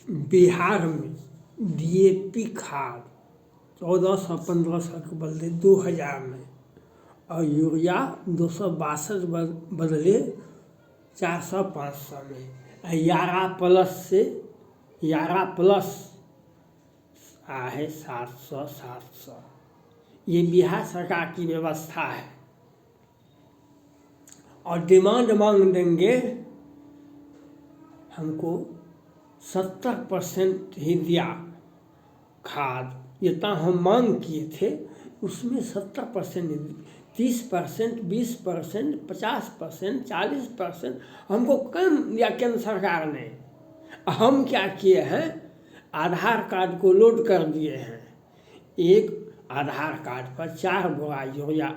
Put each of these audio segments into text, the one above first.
बिहार में डीएपी खाद 1400-1500 के बदले 2000 में और यूरिया 262 बदले 400-500 में। यारा प्लस है 700। ये बिहार सरकार की व्यवस्था है। और डिमांड मांग देंगे हमको 70% ही दिया खाद, जितना हम मांग किए थे उसमें 70% 30%, 20%, 50%, 40% हमको कम दिया केंद्र सरकार ने। हम क्या किए हैं, आधार कार्ड को लोड कर दिए हैं। एक आधार कार्ड पर 4 बोरा यूरिया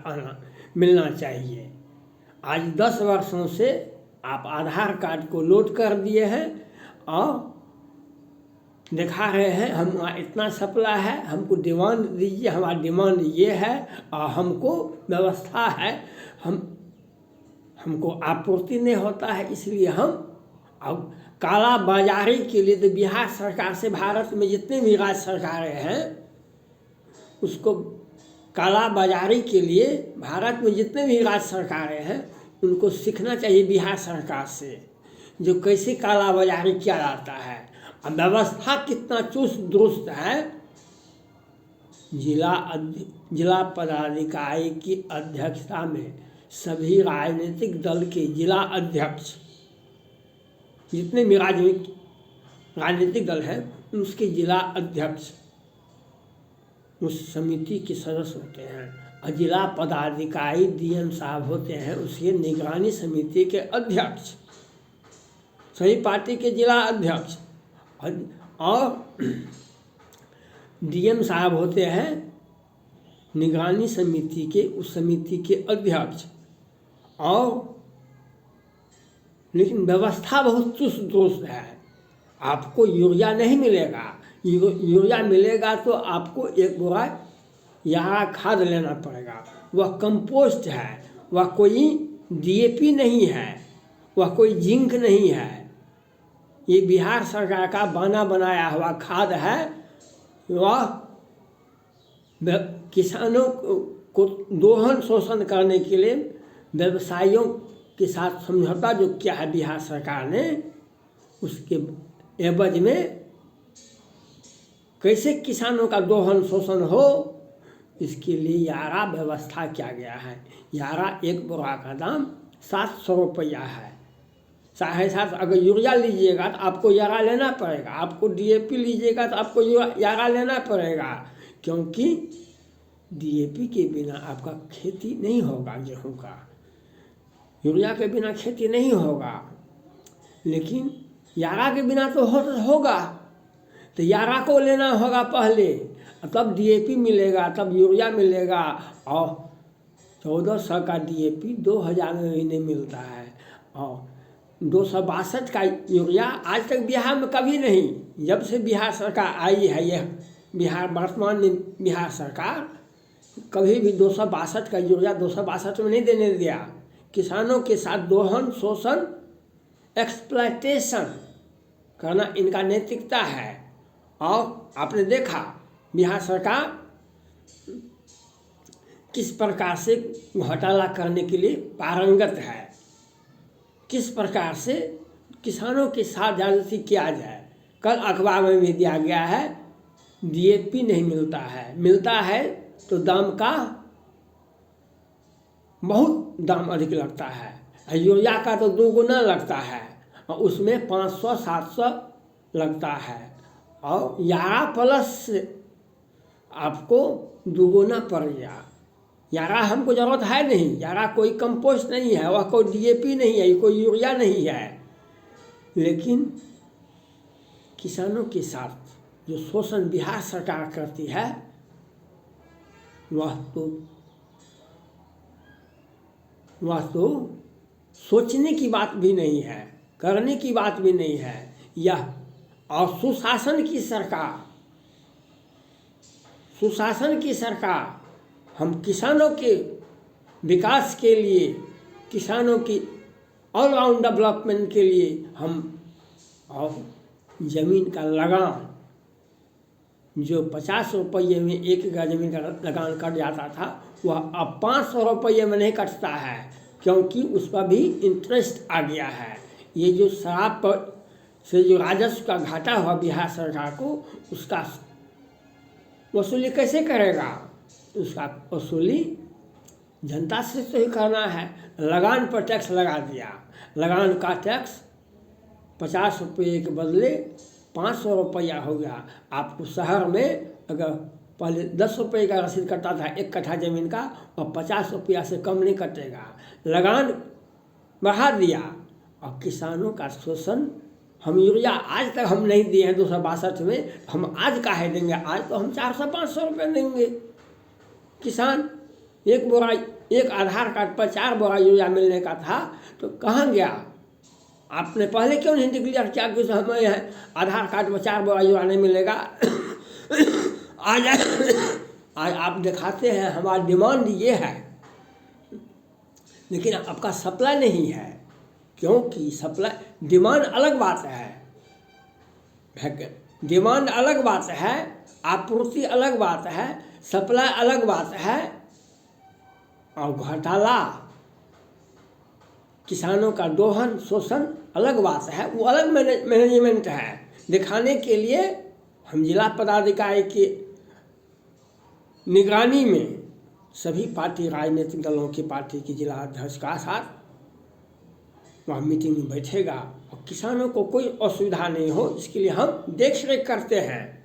मिलना चाहिए। आज 10 वर्षों से आप आधार कार्ड को लोड कर दिए हैं और दिखा रहे हैं हम इतना सप्लाई है, हमको डिमांड दीजिए, हमारा डिमांड ये है और हमको व्यवस्था है, हमको आपूर्ति नहीं होता है, इसलिए हम अब काला बाजारी के लिए तो बिहार सरकार से भारत में जितने भी राज्य सरकारें हैं उसको काला बाजारी के लिए भारत में जितने भी राज्य सरकारें हैं उनको सीखना चाहिए बिहार सरकार से, जो कैसे काला बाजारी किया जाता है। अब व्यवस्था कितना चुस्त दुरुस्त है। जिला पदाधिकारी की अध्यक्षता में सभी राजनीतिक दल के जिला अध्यक्ष, जितने भी राजनीतिक दल हैं उसके जिला अध्यक्ष उस समिति के सदस्य होते हैं और जिला पदाधिकारी डीएम साहब होते हैं उसके निगरानी समिति के अध्यक्ष, सभी पार्टी के जिला अध्यक्ष और डीएम साहब होते हैं निगरानी समिति के उस समिति के अध्यक्ष। और लेकिन व्यवस्था बहुत चुस्त दुरुस्त है। आपको यूरिया नहीं मिलेगा, यूरिया मिलेगा तो आपको 1 बोरा यारा खाद लेना पड़ेगा। वह कंपोस्ट है, वह कोई डीएपी नहीं है, वह कोई जिंक नहीं है। ये बिहार सरकार का बना बनाया हुआ खाद है। वह किसानों को दोहन शोषण करने के लिए व्यवसायियों के साथ समझौता जो किया है बिहार सरकार ने, उसके एवज में कैसे किसानों का दोहन शोषण हो, इसके लिए यारा व्यवस्था किया गया है। यारा 1 बोरा का दाम 700 रुपया है। 7.5 अगर यूरिया लीजिएगा तो आपको यारा लेना पड़ेगा, आपको डीएपी लीजिएगा तो आपको यारा लेना पड़ेगा, क्योंकि डीएपी के बिना आपका खेती नहीं होगा। गेहूँ का यूरिया के बिना खेती नहीं होगा, लेकिन यारा के बिना तो होगा। तो यारा को लेना होगा पहले, तब डीएपी मिलेगा, तब यूरिया मिलेगा। और 1400 का डीएपी 2000 में भी नहीं मिलता है और 262 का यूरिया आज तक बिहार में कभी नहीं। जब से बिहार सरकार आई है, यह बिहार वर्तमान में बिहार सरकार कभी भी 262 का यूरिया 262 में नहीं देने दिया। किसानों के साथ दोहन शोषण एक्सप्लॉयटेशन करना इनका नैतिकता है। और आपने देखा बिहार सरकार किस प्रकार से घोटाला करने के लिए पारंगत है, किस प्रकार से किसानों के साथ ज्यादती किया जाए। कल अखबार में भी दिया गया है डीएपी नहीं मिलता है, मिलता है तो दाम का बहुत दाम अधिक लगता है, यूरिया का तो 2 गुना लगता है और उसमें 500-700 लगता है। और यारा प्लस आपको 2 गुना पड़ गया। यारा हमको ज़रूरत है नहीं, यारा कोई कंपोस्ट नहीं है, वह कोई डीएपी नहीं है, कोई यूरिया नहीं है, लेकिन किसानों के साथ जो शोषण बिहार सरकार करती है वह तो सोचने की बात भी नहीं है, करने की बात भी नहीं है। यह और सुशासन की सरकार हम किसानों के विकास के लिए, किसानों की ऑलराउंड डेवलपमेंट के लिए हम और जमीन का लगान जो 50 रुपये में 1 एकड़ जमीन का लगान कट जाता था, वह अब 500 रुपये में नहीं कटता है, क्योंकि उस पर भी इंटरेस्ट आ गया है। ये जो शराब पर से जो राजस्व का घाटा हुआ बिहार सरकार को, उसका वसूली कैसे करेगा? उसका वसूली जनता से तो ही करना है। लगान पर टैक्स लगा दिया, लगान का टैक्स 50 रुपये के बदले 500 रुपया हो गया। आपको शहर में अगर पहले 10 रुपये का रसीद कटता था 1 कट्ठा ज़मीन का, और 50 रुपया से कम नहीं कटेगा। लगान बढ़ा दिया और किसानों का शोषण। हम यूरिया आज तक हम नहीं दिए हैं 262 में, हम आज काहे देंगे? आज तो हम 400-500 रुपये देंगे। किसान एक आधार कार्ड पर 4 बोरा यूरिया मिलने का था, तो कहाँ गया? आपने पहले क्यों नहीं डिक्लेयर किया कि हमें आधार कार्ड पर 4 बोरा यूरिया नहीं मिलेगा? आज आप दिखाते हैं हमारी डिमांड ये है, लेकिन आपका सप्लाई नहीं है। क्योंकि सप्लाई डिमांड अलग बात है, डिमांड अलग बात है, आपूर्ति अलग बात है, सप्लाई अलग बात है, और घोटाला किसानों का दोहन शोषण अलग बात है। वो अलग मैनेजमेंट है। दिखाने के लिए हम जिला पदाधिकारी की निगरानी में सभी पार्टी राजनीतिक दलों की पार्टी के जिला अध्यक्ष का साथ वहाँ मीटिंग में बैठेगा और किसानों को कोई असुविधा नहीं हो, इसके लिए हम देख रेख करते हैं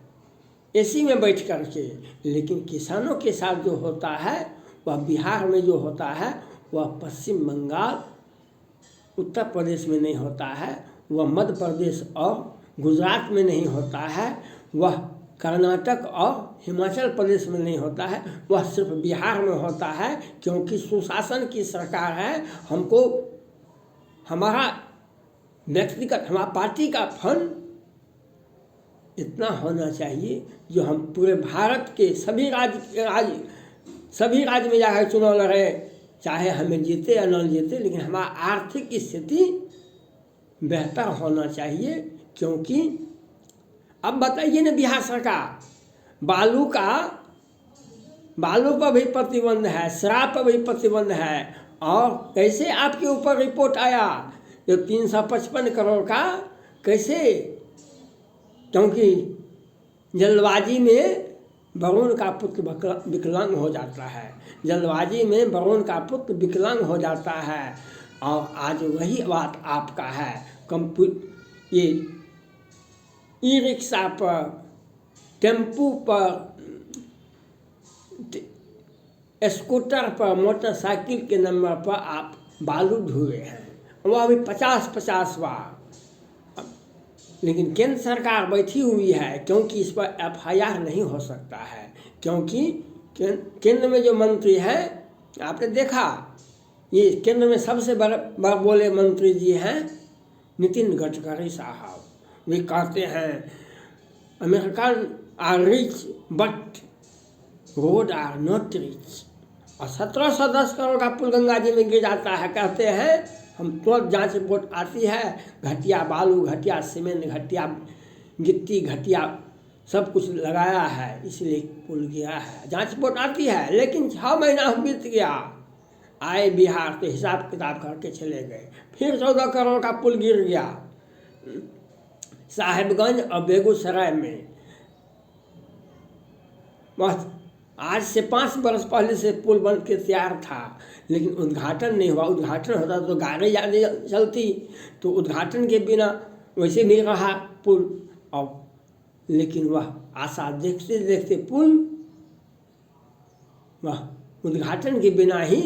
एसी में बैठ कर के। लेकिन किसानों के साथ जो होता है वह बिहार में जो होता है वह पश्चिम बंगाल, उत्तर प्रदेश में नहीं होता है, वह मध्य प्रदेश और गुजरात में नहीं होता है, वह कर्नाटक और हिमाचल प्रदेश में नहीं होता है, वह सिर्फ बिहार में होता है। क्योंकि सुशासन की सरकार है। हमको हमारा व्यक्तिगत, हमारा पार्टी का फंड इतना होना चाहिए जो हम पूरे भारत के सभी राज्य में जाकर चुनाव लड़े, चाहे हमें जीते या न जीते, लेकिन हमारा आर्थिक स्थिति बेहतर होना चाहिए। क्योंकि अब बताइए ना, बिहार सरकार बालू पर भी प्रतिबंध है, शराब पर भी प्रतिबंध है, और कैसे आपके ऊपर रिपोर्ट आया जो 355 करोड़ का? कैसे? क्योंकि जल्दबाजी में वरुण का पुत्र विकलांग हो जाता है, जल्दबाजी में वरुण का पुत्र विकलांग हो जाता है। और आज वही बात आपका है। ये ई रिक्शा पर, टेम्पू पर, स्कूटर पर, मोटरसाइकिल के नंबर पर आप बालू ढोए हैं, वह भी 50-50 बार। लेकिन केंद्र सरकार बैठी हुई है, क्योंकि इस पर FIR नहीं हो सकता है। क्योंकि केंद्र में जो मंत्री हैं, आपने देखा, ये केंद्र में सबसे बड़ा बोले मंत्री जी हैं नितिन गडकरी साहब। वे कहते हैं American are rich but road are not rich. और 1710 करोड़ का पुल गंगा जी में गिर जाता है। कहते हैं हम तुरंत जांच रिपोर्ट आती है, घटिया बालू, घटिया सीमेंट, घटिया गिट्टी, घटिया सब कुछ लगाया है, इसलिए पुल गिरा है। जांच रिपोर्ट आती है, लेकिन 6 महीना बीत गया, आए बिहार तो हिसाब किताब करके चले गए, फिर 14 करोड़ का पुल गिर गया। साहेबगंज और बेगूसराय में आज से 5 बरस पहले से पुल बन के तैयार था, लेकिन उद्घाटन नहीं हुआ। उद्घाटन होता तो गाड़ी ज़्यादा चलती, तो उद्घाटन के बिना वैसे नहीं रहा पुल। और लेकिन वह आशा देखते देखते पुल, वह उद्घाटन के बिना ही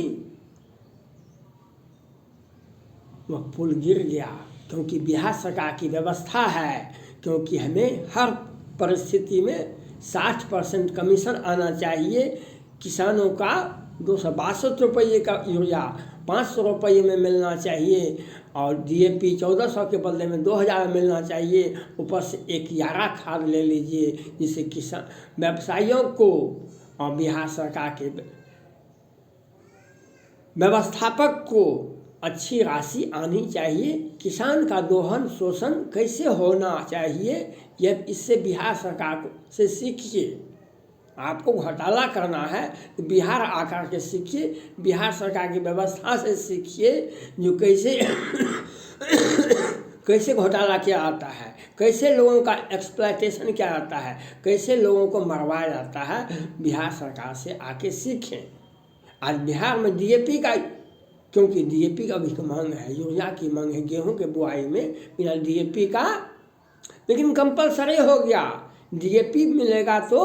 वह पुल गिर गया। क्योंकि बिहार सरकार की व्यवस्था है, क्योंकि हमें हर परिस्थिति में 60% कमीशन आना चाहिए। किसानों का 262 रुपये का यूरिया 500 रुपये में मिलना चाहिए, और DAP 1400 के बदले में 2000 में मिलना चाहिए। ऊपर से एक यारा खाद ले लीजिए, जिससे किसान व्यवसायियों को और बिहार सरकार के व्यवस्थापक को अच्छी राशि आनी चाहिए। किसान का दोहन शोषण कैसे होना चाहिए, यह इससे बिहार सरकार से सीखिए। आपको घोटाला करना है तो बिहार आकर के सीखिए, बिहार सरकार की व्यवस्था से सीखिए, जो कैसे कैसे घोटाला किया जाता है, कैसे लोगों का एक्सप्लॉयटेशन किया जाता है, कैसे लोगों को मरवाया जाता है। बिहार सरकार से आके सीखें। आज बिहार में डीएपी का, क्योंकि डीएपी का भी मांग है, यूरिया की मांग है गेहूं के बुआई में बिना डीएपी का, लेकिन कंपलसरी हो गया। डीएपी मिलेगा तो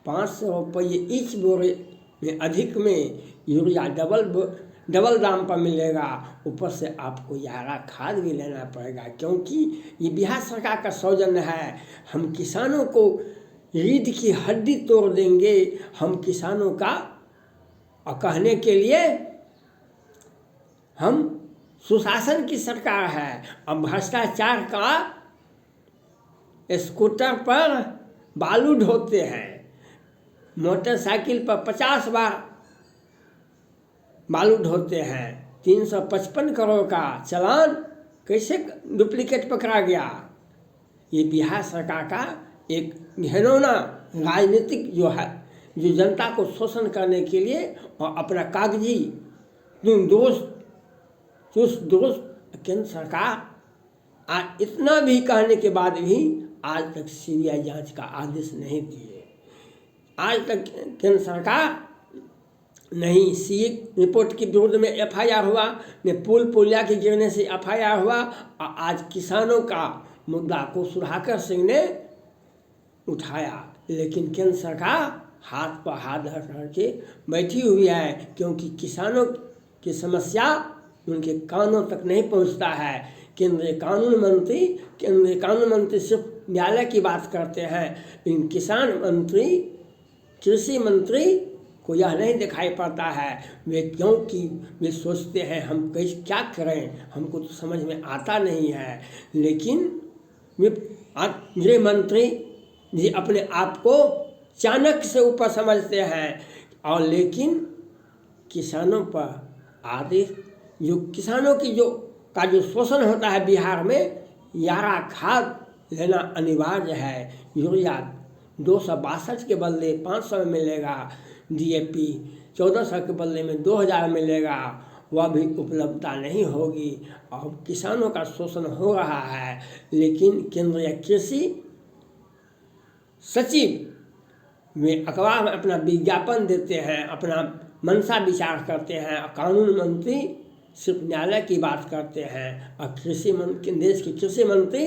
500 रुपये ईच बोरे में अधिक में, यूरिया डबल दाम पर मिलेगा। ऊपर से आपको यारा खाद भी लेना पड़ेगा, क्योंकि ये बिहार सरकार का सौजन्य है। हम किसानों को रीढ़ की हड्डी तोड़ देंगे, हम किसानों का, और कहने के लिए हम सुशासन की सरकार है। अब भ्रष्टाचार का स्कूटर पर बालू ढोते हैं, मोटरसाइकिल पर 50 बार बालू ढोते हैं। 355 करोड़ का चालान कैसे डुप्लीकेट पकड़ा गया। ये बिहार सरकार का एक घिनौना राजनीतिक जो है, जो जनता को शोषण करने के लिए और अपना कागजी दोस्त केंद्र सरकार आज इतना भी कहने के बाद भी आज तक सीबीआई जांच का आदेश नहीं दिए। आज तक केंद्र सरकार नहीं, सीए रिपोर्ट के विरुद्ध में एफआईआर हुआ, न पुल पुलिया के गिरने से एफआईआर हुआ, और आज किसानों का मुद्दा को सुधाकर सिंह ने उठाया। लेकिन केंद्र सरकार हाथ पर हाथ धर करके बैठी हुई है, क्योंकि किसानों की समस्या उनके कानों तक नहीं पहुंचता है। केंद्रीय कानून मंत्री सिर्फ न्यायालय की बात करते हैं, लेकिन किसान मंत्री, कृषि मंत्री को यह नहीं दिखाई पड़ता है। वे क्योंकि वे सोचते हैं हम कैसे क्या करें, हमको तो समझ में आता नहीं है। लेकिन वे गृह मंत्री जी अपने आप को चाणक्य से ऊपर समझते हैं, और लेकिन किसानों पर आदेश, जो किसानों की जो शोषण होता है बिहार में, यारा खाद लेना अनिवार्य है। यूरिया 262 के बदले 500 में मिलेगा, डीएपी 1400 के बदले में 2000 मिलेगा, वह भी उपलब्धता नहीं होगी और किसानों का शोषण हो रहा है। लेकिन केंद्रीय कृषि सचिव वे अखबार में अपना विज्ञापन देते हैं, अपना मंशा विचार करते हैं, और कानून मंत्री सिर्फ न्यायालय की बात करते हैं, और देश के कृषि मंत्री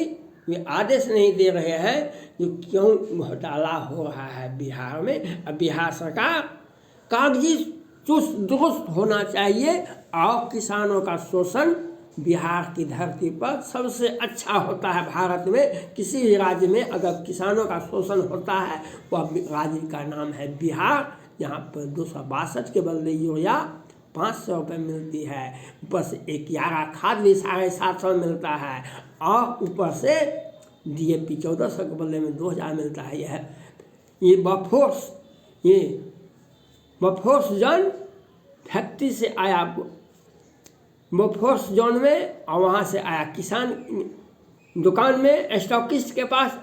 वे आदेश नहीं दे रहे हैं जो क्यों घोटाला हो रहा है बिहार में। अब बिहार सरकार कागजी चुस्त दुरुस्त होना चाहिए, और किसानों का शोषण बिहार की धरती पर सबसे अच्छा होता है। भारत में किसी भी राज्य में अगर किसानों का शोषण होता है, वह राज्य का नाम है बिहार, जहाँ पर 262 के बदले यूरिया 500 रुपये मिलती है। ऊपर से एक यारा खाद भी 750 मिलता है, और ऊपर से डीएपी 1400 के बदले में 2000 मिलता है। ये बफोर्स जोन फैक्ट्री से आया, बफोर्स जोन में, और वहाँ से आया किसान दुकान में, स्टॉकिस्ट के पास,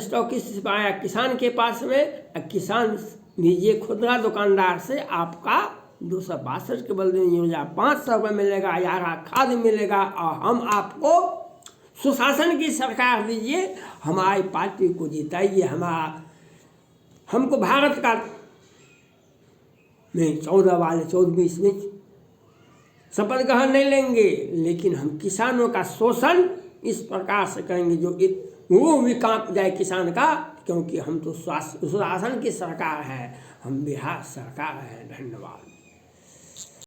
स्टॉकिस्ट आया किसान के पास में, किसान लीजिए खुदरा दुकानदार से आपका 262 के बदले में यूरिया 500 रुपये मिलेगा, यारा खाद मिलेगा, और हम आपको सुशासन की सरकार दीजिए, हमारी पार्टी को जिताइए, हमको भारत का नहीं 14 में शपथ ग्रहण नहीं लेंगे, लेकिन हम किसानों का शोषण इस प्रकार से करेंगे जो वो भी कांप जाए किसान का, क्योंकि हम तो सुशासन की सरकार है, हम बिहार सरकार है। धन्यवाद।